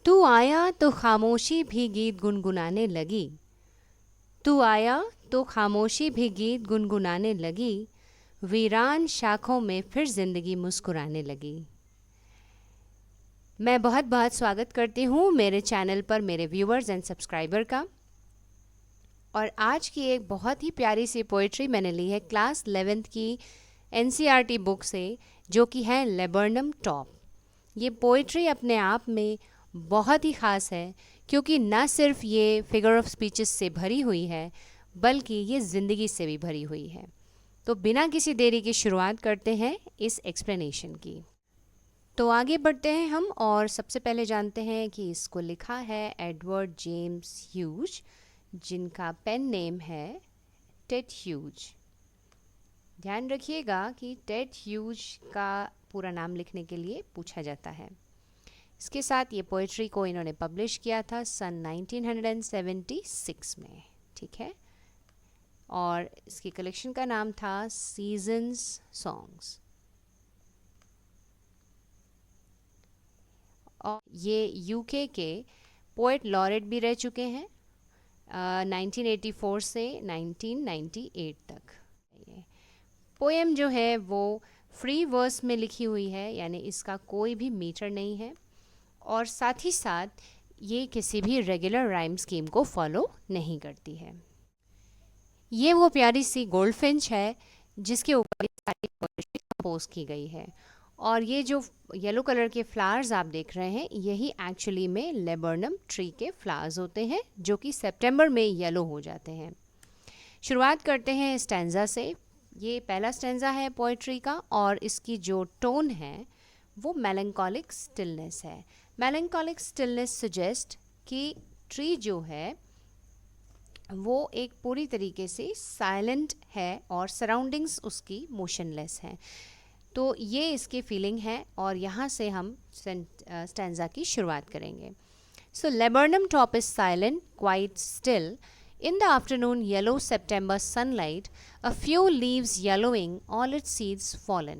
तू आया तो खामोशी भी गीत गुनगुनाने लगी। तू आया तो खामोशी भी गीत गुनगुनाने लगी। वीरान शाखों में फिर जिंदगी मुस्कुराने लगी। मैं बहुत बहुत स्वागत करती हूँ मेरे चैनल पर मेरे व्यूअर्स एंड सब्सक्राइबर का। और आज की एक बहुत ही प्यारी सी पोइट्री मैंने ली है क्लास 11th की NCERT बुक से, जो कि है लेबर्नम टॉप। ये पोइट्री अपने आप में बहुत ही ख़ास है, क्योंकि न सिर्फ ये फिगर ऑफ स्पीचेस से भरी हुई है, बल्कि ये ज़िंदगी से भी भरी हुई है। तो बिना किसी देरी की शुरुआत करते हैं इस एक्सप्लेनेशन की। तो आगे बढ़ते हैं हम, और सबसे पहले जानते हैं कि इसको लिखा है एडवर्ड जेम्स ह्यूज, जिनका पेन नेम है टेड ह्यूज। ध्यान रखिएगा कि टेड ह्यूज का पूरा नाम लिखने के लिए पूछा जाता है। इसके साथ ये पोइट्री को इन्होंने पब्लिश किया था सन 1976 में, ठीक है। और इसकी कलेक्शन का नाम था सीजन्स सॉन्ग्स। और ये यूके के पोएट लॉरेट भी रह चुके हैं 1984 से 1998 तक। ये पोएम जो है वो फ्री वर्स में लिखी हुई है, यानी इसका कोई भी मीटर नहीं है, और साथ ही साथ ये किसी भी रेगुलर राइम स्कीम को फॉलो नहीं करती है। ये वो प्यारी सी गोल्डफिंच है जिसके ऊपर ये सारी पोएट्री कंपोज की गई है। और ये जो येलो कलर के फ्लावर्स आप देख रहे हैं, यही एक्चुअली में लेबर्नम ट्री के फ्लावर्स होते हैं, जो कि सितंबर में येलो हो जाते हैं। शुरुआत करते हैं स्टैंजा से। ये पहला स्टैंजा है पोएट्री का, और इसकी जो टोन है वो मेलंकोलिक स्टिलनेस है। मेलंकोलिक स्टिलनेस सजेस्ट कि ट्री जो है वो एक पूरी तरीके से साइलेंट है और सराउंडिंग्स उसकी मोशनलेस हैं। तो ये इसकी फीलिंग है, और यहाँ से हम स्टैंजा की शुरुआत करेंगे। So laburnum top is silent, quite still. In the afternoon, yellow September sunlight, a few leaves yellowing, all its seeds fallen.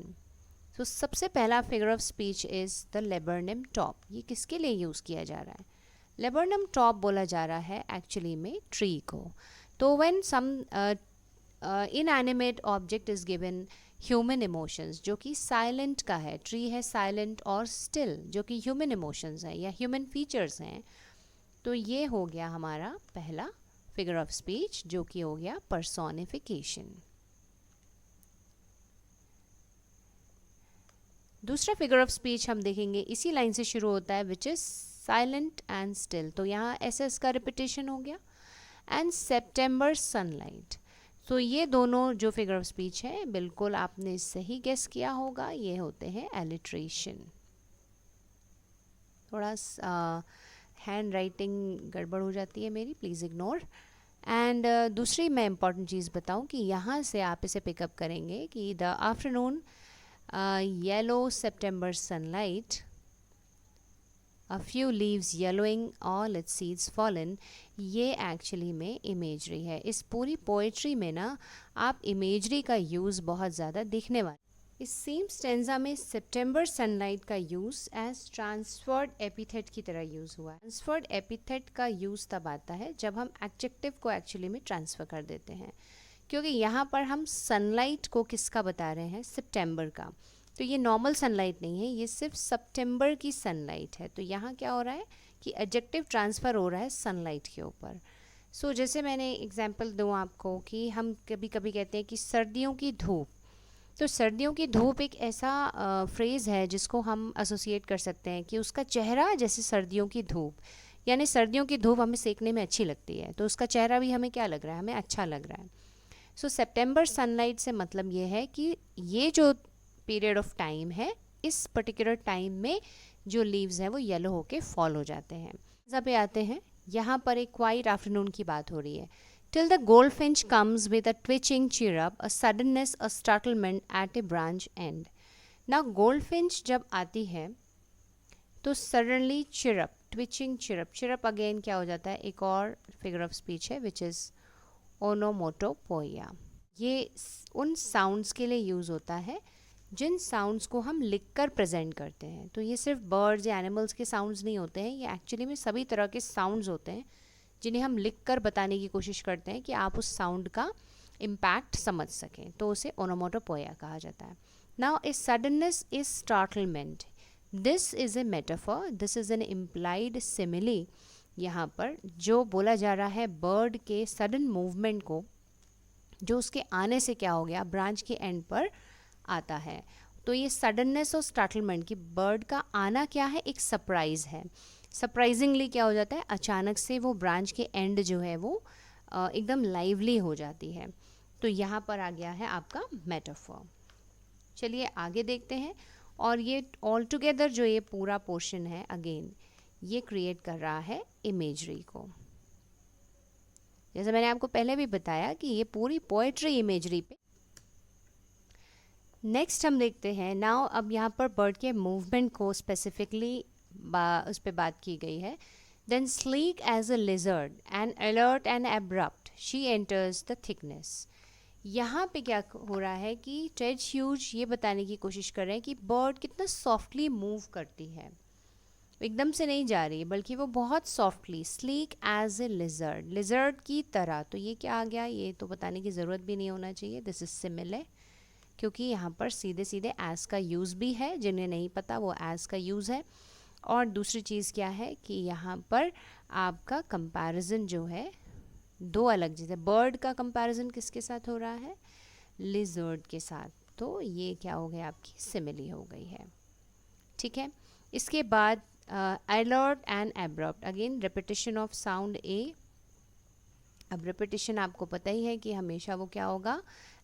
तो सबसे पहला figure of speech is the laburnum top. ये किसके लिए यूज़ किया जा रहा है? लेबर्नम टॉप बोला जा रहा है एक्चुअली में ट्री को। तो when some inanimate object is given human emotions, जो कि साइलेंट का है, ट्री है साइलेंट, और स्टिल जो कि ह्यूमन इमोशंस हैं या ह्यूमन फीचर्स हैं। तो ये हो गया हमारा पहला फिगर ऑफ स्पीच, जो कि हो गया पर्सोनिफिकेशन। दूसरा फिगर ऑफ स्पीच हम देखेंगे इसी लाइन से शुरू होता है, which is silent and still. तो यहाँ एस का रिपीटेशन हो गया, एंड सेप्टेम्बर सनलाइट। तो ये दोनों जो फिगर ऑफ स्पीच है, बिल्कुल आपने सही गेस किया होगा, ये होते हैं एलिट्रेशन। थोड़ा हैंड राइटिंग गड़बड़ हो जाती है मेरी, प्लीज़ इग्नोर। एंड दूसरी मैं इम्पॉर्टेंट चीज़ बताऊं कि यहाँ से आप इसे पिकअप करेंगे कि the afternoon yellow September sunlight, a few leaves yellowing, all it's seeds fallen. ये एक्चुअली में इमेजरी है। इस पूरी पोएट्री में ना आप इमेजरी का यूज़ बहुत ज़्यादा दिखने वाला। इस सेम स्टेंजा में सितंबर सनलाइट का यूज़ एज ट्रांसफर्ड एपिथेट की तरह यूज़ हुआ है। ट्रांसफर्ड एपिथेट का यूज़ तब आता है जब हम एडजेक्टिव को एक्चुअली में ट्रांसफ़र कर देते हैं, क्योंकि यहाँ पर हम सनलाइट को किसका बता रहे हैं? सितंबर का। तो ये नॉर्मल सनलाइट नहीं है, ये सिर्फ सितंबर की सनलाइट है। तो यहाँ क्या हो रहा है कि एडजेक्टिव ट्रांसफ़र हो रहा है सनलाइट के ऊपर। सो जैसे मैंने एग्जाम्पल दूँ आपको कि हम कभी कभी कहते हैं कि सर्दियों की धूप। तो सर्दियों की धूप एक ऐसा फ्रेज़ है जिसको हम एसोसिएट कर सकते हैं कि उसका चेहरा जैसे सर्दियों की धूप, यानी सर्दियों की धूप हमें सेकने में अच्छी लगती है, तो उसका चेहरा भी हमें क्या लग रहा है? हमें अच्छा लग रहा है। सो सितंबर सनलाइट से मतलब ये है कि ये जो पीरियड ऑफ टाइम है, इस पर्टिकुलर टाइम में जो लीव्स हैं वो येलो होके फॉल हो जाते हैं। जहाँ पे आते हैं, यहाँ पर एक क्वाइट आफ्टरनून की बात हो रही है। Till the goldfinch comes with a twitching chirrup, a suddenness, a startlement at a branch end. Now goldfinch जब आती है तो suddenly chirrup, twitching chirrup, chirrup again क्या हो जाता है? एक और figure of speech है which is onomatopoeia। ये उन sounds के लिए यूज़ होता है जिन साउंड्स को हम लिखकर प्रेजेंट करते हैं। तो ये सिर्फ बर्ड्स या एनिमल्स के साउंड्स नहीं होते हैं, ये एक्चुअली में सभी तरह के साउंड्स होते हैं जिन्हें हम लिखकर बताने की कोशिश करते हैं कि आप उस साउंड का इम्पैक्ट समझ सकें, तो उसे ओनोमोटोपोइया कहा जाता है। Now A suddenness is startlement, this is a metaphor, this is an implied simile. यहाँ पर जो बोला जा रहा है बर्ड के सडन मूवमेंट को, जो उसके आने से क्या हो गया, ब्रांच के एंड पर आता है। तो ये सडननेस और स्टार्टलमेंट की बर्ड का आना क्या है, एक सरप्राइज है। सरप्राइजिंगली क्या हो जाता है, अचानक से वो ब्रांच के एंड जो है वो एकदम लाइवली हो जाती है। तो यहाँ पर आ गया है आपका मेटाफर। चलिए आगे देखते हैं। और ये ऑल टुगेदर जो ये पूरा पोर्शन है, अगेन ये क्रिएट कर रहा है इमेजरी को। जैसे मैंने आपको पहले भी बताया कि ये पूरी पोएट्री इमेजरी पे। नेक्स्ट हम देखते हैं नाउ, अब यहाँ पर बर्ड के मूवमेंट को स्पेसिफिकली उस पर बात की गई है। Then sleek as a lizard and alert and abrupt she enters the thickness. यहाँ पे क्या हो रहा है कि टेड ह्यूज ये बताने की कोशिश कर रहे हैं कि बर्ड कितना सॉफ्टली मूव करती है, एकदम से नहीं जा रही है बल्कि वो बहुत softly. Sleek as a lizard, lizard की तरह। तो ये क्या आ गया, ये तो बताने की ज़रूरत भी नहीं होना चाहिए, दिस इज सिमिलर, क्योंकि यहाँ पर सीधे सीधे एज का यूज़ भी है, जिन्हें नहीं पता वो एज का यूज़ है। और दूसरी चीज़ क्या है कि यहाँ पर आपका कंपैरिजन जो है दो अलग चीज़ें, बर्ड का कंपैरिजन किसके साथ हो रहा है, लिजर्ड के साथ। तो ये क्या हो गया, आपकी सिमिली हो गई है। ठीक है, इसके बाद alert and abrupt, again repetition of sound A. अब रिपीटिशन आपको पता ही है कि हमेशा वो क्या होगा,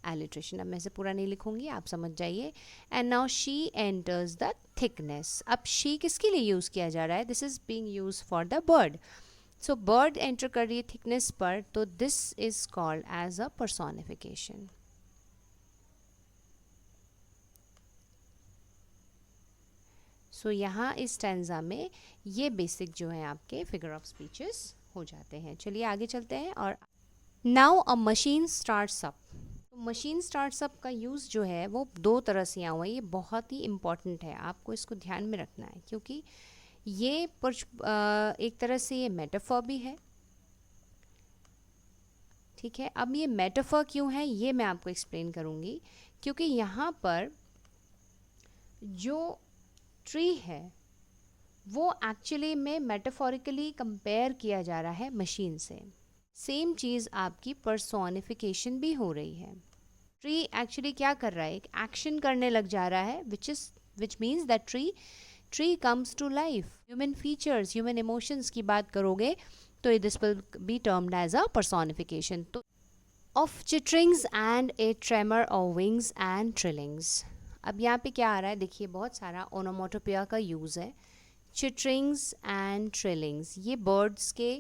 एलिट्रेशन। अब मैं इसे पूरा नहीं लिखूंगी, आप समझ जाइए। And now she enters the thickness. अब शी किसके लिए यूज़ किया जा रहा है, this is being use for the bird. So bird enter कर रही है थिकनेस पर, तो this is called as a personification. So यहाँ इस स्टैंजा में ये बेसिक जो है आपके फिगर ऑफ स्पीचेस हो जाते हैं। चलिए आगे चलते हैं। और नाउ अ machine starts up. Machine starts up का यूज़ जो है वो दो तरह से यहाँ हुआ है, ये बहुत ही इम्पॉर्टेंट है, आपको इसको ध्यान में रखना है, क्योंकि ये एक तरह से ये मेटाफर भी है। ठीक है, अब ये मेटाफर क्यों है ये मैं आपको एक्सप्लेन करूँगी, क्योंकि यहाँ पर जो ट्री है वो एक्चुअली में मेटाफोरिकली कंपेयर किया जा रहा है मशीन से। सेम चीज़ आपकी पर्सोनिफिकेशन भी हो रही है। ट्री एक्चुअली क्या कर रहा है, एक एक्शन करने लग जा रहा है, which means that tree comes to life. Human features, human emotions की बात करोगे तो this will be termed as a personification. तो of chitterings and a tremor of wings and trillings. अब यहाँ पे क्या आ रहा है, देखिए बहुत सारा ओनोमोटोपिया का यूज़ है। चिटरिंग्स एंड ट्रिलिंग्स, ये बर्ड्स के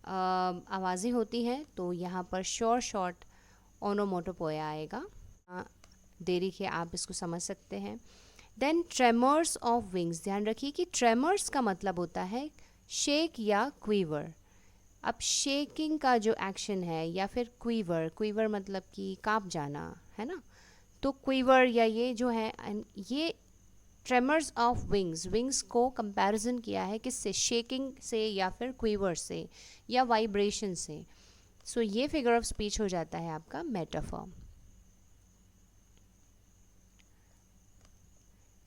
आवाज़ें होती हैं, तो यहाँ पर शॉर्ट ओनोमोटोपोया आएगा। देरी के आप इसको समझ सकते हैं। देन ट्रेमर्स ऑफ विंग्स, ध्यान रखिए कि ट्रेमर्स का मतलब होता है शेक या क्वीवर। अब शेकिंग का जो एक्शन है या फिर क्वीवर मतलब कि काँप जाना है ना, तो क्वीवर या ये जो है, ये ट्रेमर्स ऑफ विंग्स को कंपैरिजन किया है किससे, शेकिंग से या फिर क्वीवर से या वाइब्रेशन से। सो ये फिगर ऑफ स्पीच हो जाता है आपका मेटाफर।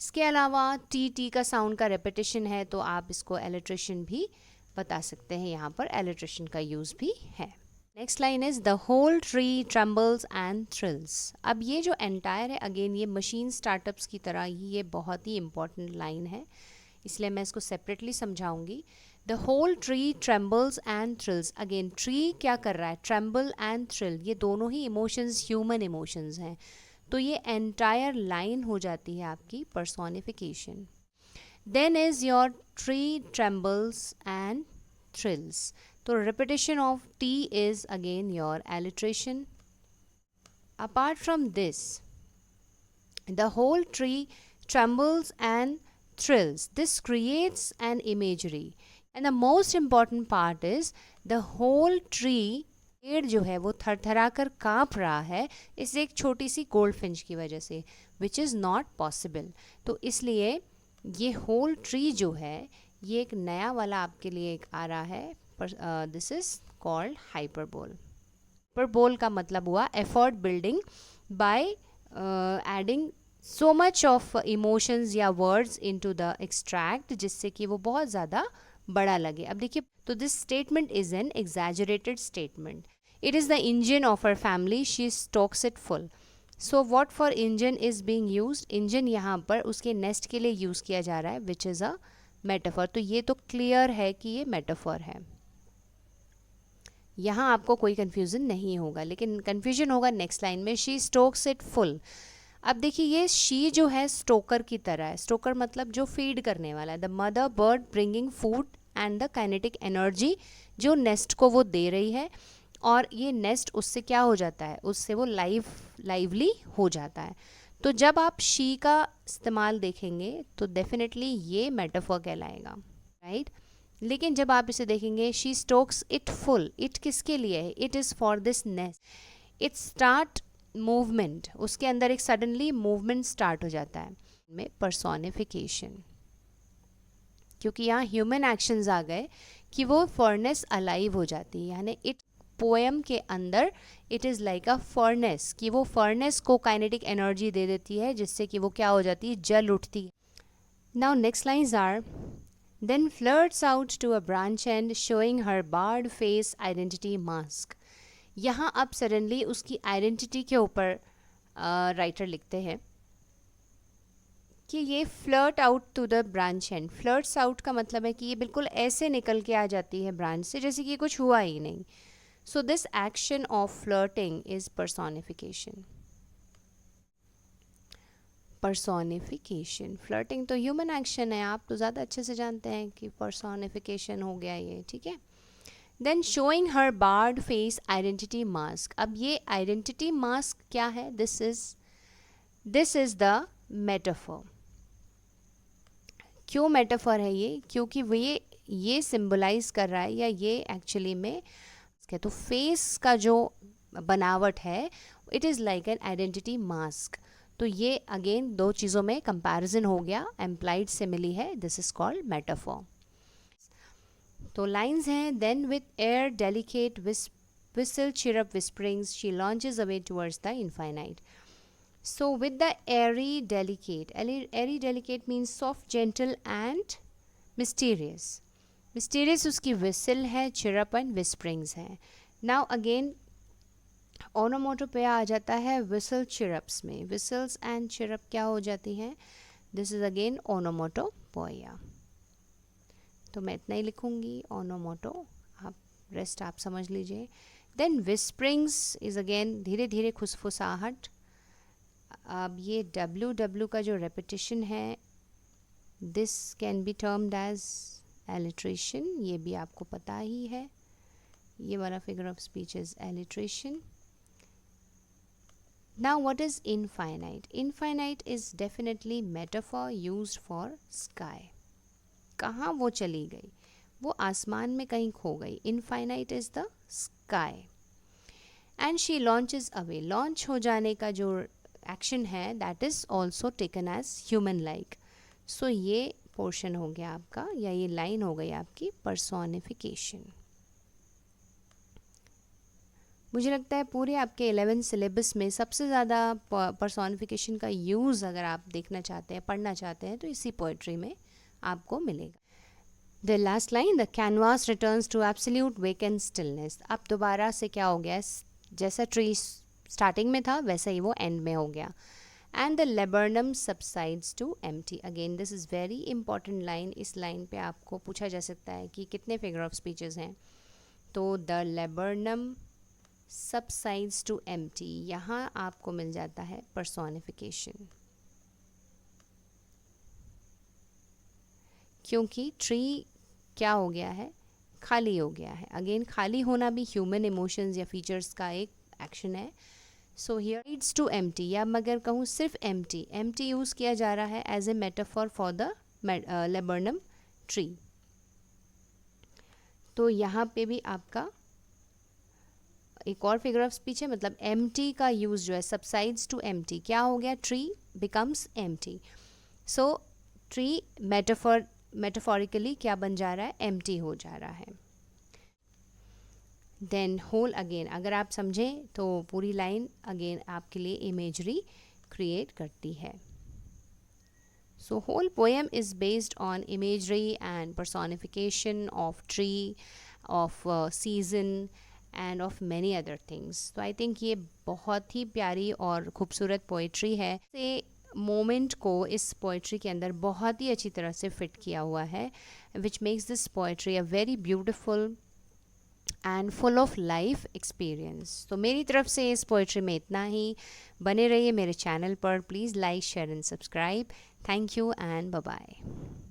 इसके अलावा टी का साउंड का रेपिटेशन है, तो आप इसको एलिट्रेशन भी बता सकते हैं, यहाँ पर एलिट्रेशन का यूज़ भी है। Next line is the whole tree trembles and thrills. अब ये जो एंटायर है, अगेन ये मशीन स्टार्टअप्स की तरह ही ये बहुत ही इंपॉर्टेंट लाइन है, इसलिए मैं इसको सेपरेटली समझाऊंगी। The whole tree trembles and thrills, again tree क्या कर रहा है, ट्रेम्बल एंड थ्रिल, ये दोनों ही इमोशंस ह्यूमन इमोशंस हैं, तो ये एंटायर लाइन हो जाती है आपकी personification. Then is your tree trembles and thrills, तो repetition of T is again your alliteration. Apart from this, the whole tree trembles and thrills. This creates an imagery. And the most important part is the whole tree पेड़ जो है वो थरथरा कर काँप रहा है इस एक छोटी सी गोल्ड फिंच की वजह से, विच इज़ नॉट पॉसिबल। तो इसलिए ये होल ट्री जो है ये एक नया वाला आपके लिए एक आ रहा है, this is called hyperbole. Hyperbole का मतलब हुआ effort building by adding so much of emotions या वर्ड्स इनटू द एक्सट्रैक्ट, जिससे कि वो बहुत ज़्यादा बड़ा लगे। अब देखिए, तो this statement is an exaggerated statement. It is the engine of her family, she stocks it full. So what for engine is being use, engine यहाँ पर उसके नेस्ट के लिए यूज़ किया जा रहा है, विच इज़ अ मेटाफर। तो ये तो क्लियर है कि ये मेटाफर है, यहाँ आपको कोई कन्फ्यूज़न नहीं होगा, लेकिन कन्फ्यूजन होगा नेक्स्ट लाइन में, शी स्टोक्स इट फुल। अब देखिए ये शी जो है स्टोकर की तरह है, स्टोकर मतलब जो फीड करने वाला है, the mother bird bringing food and the kinetic energy जो नेस्ट को वो दे रही है, और ये नेस्ट उससे क्या हो जाता है, उससे वो लाइवली हो जाता है। तो जब आप शी का इस्तेमाल देखेंगे तो डेफिनेटली ये मेटाफर कहलाएगा, राइट। लेकिन जब आप इसे देखेंगे, she Stokes it full, it किसके लिए है, it is for this nest, it start movement, उसके अंदर एक सडनली मूवमेंट स्टार्ट हो जाता है में पर्सोनिफिकेशन, क्योंकि यहाँ ह्यूमन एक्शंस आ गए कि वो फर्नेस अलाइव हो जाती है, यानी इट पोएम के अंदर it is like a furnace, कि वो फर्नेस को काइनेटिक एनर्जी दे देती है, जिससे कि वो क्या हो जाती है, जल उठती है। Now next lines are, then flirts out to a branch end showing her barred face identity mask। यहाँ अब सडनली उसकी आइडेंटिटी के ऊपर राइटर लिखते हैं कि ये flirt out to the branch end. Flirts out का मतलब है कि ये बिल्कुल ऐसे निकल के आ जाती है ब्रांच से जैसे कि कुछ हुआ ही नहीं। So this action of flirting is personification. Personification, flirting तो ह्यूमन एक्शन है, आप तो ज़्यादा अच्छे से जानते हैं कि पर्सोनिफिकेशन हो गया ये, ठीक है। Then showing her bared face identity mask. अब ये आइडेंटिटी मास्क क्या है, दिस इज द मेटाफर। क्यों मेटाफर है ये, क्योंकि वो ये सिंबलाइज कर रहा है, या ये एक्चुअली में तो फेस का जो बनावट है, it is like an identity mask. तो ये अगेन दो चीज़ों में कंपैरिजन हो गया, एम्प्लाइड सिमिली है, दिस इज कॉल्ड मेटाफर। तो लाइंस हैं, then with air delicate whistle chirrup whisperings she launches away towards the infinite। So with the airy delicate means soft, gentle and mysterious। mysterious उसकी whistle है, chirrup and whisperings है। now again ओनोमोटोपोया आ जाता है whistle chirrups में, whistles and chirrup क्या हो जाती हैं, this is again ओनोमोटोपोया। तो मैं इतना ही लिखूंगी, ओनोमोटो, आप रेस्ट आप समझ लीजिए। देन विस्प्रिंग्स इज अगेन धीरे धीरे खुसफुसाहट। अब ये डब्ल्यू का जो रेपिटेशन है, this can be termed as alliteration, ये भी आपको पता ही है, ये वाला figure of speech is alliteration. Now what is infinite, infinite is definitely metaphor used for sky. कहाँ वो चली गई, वो आसमान में कहीं खो गई, infinite is the sky. And she launches away, launch हो जाने का जो एक्शन है that is also taken as human like. So ये पोर्शन हो गया आपका, या ये लाइन हो गई आपकी पर्सोनिफिकेशन। मुझे लगता है पूरे आपके 11 सिलेबस में सबसे ज़्यादा पर्सोनिफिकेशन का यूज़ अगर आप देखना चाहते हैं, पढ़ना चाहते हैं, तो इसी पोइट्री में आपको मिलेगा। The last line, the canvas returns to absolute vacant stillness. अब दोबारा से क्या हो गया, जैसा ट्री स्टार्टिंग में था वैसा ही वो एंड में हो गया। And the laburnum subsides to empty. Again this is very important line, इस लाइन पे आपको पूछा जा सकता है कि कितने फिगर ऑफ स्पीचेस हैं। तो the laburnum subsides to empty, यहाँ आपको मिल जाता है पर्सोनिफिकेशन, क्योंकि ट्री क्या हो गया है, खाली हो गया है। अगेन खाली होना भी ह्यूमन इमोशंस या फीचर्स का एक एक्शन है। So here leads to empty, या मैं अगर कहूँ सिर्फ एम्प्टी यूज़ किया जा रहा है as a metaphor for the laburnum tree. तो यहाँ पे भी आपका एक और फिगर ऑफ स्पीच है, मतलब एम्प्टी का यूज़ जो है, सबसाइड्स टू एम्प्टी, क्या हो गया, ट्री बिकम्स एम्प्टी। सो ट्री मेटाफोरिकली क्या बन जा रहा है, एम्प्टी हो जा रहा है। देन होल अगेन, अगर आप समझें तो पूरी लाइन अगेन आपके लिए इमेजरी क्रिएट करती है। So whole poem is based on imagery and personification of tree, of season and of many other things. तो I think ये बहुत ही प्यारी और खूबसूरत पोइट्री है। से मोमेंट को इस पोइट्री के अंदर बहुत ही अच्छी तरह से फिट किया हुआ है, which makes this poetry a very beautiful and full of life experience. तो मेरी तरफ से इस पोइट्री में इतना ही। बने रहिए मेरे चैनल पर, please like share and subscribe. Thank you and bye bye.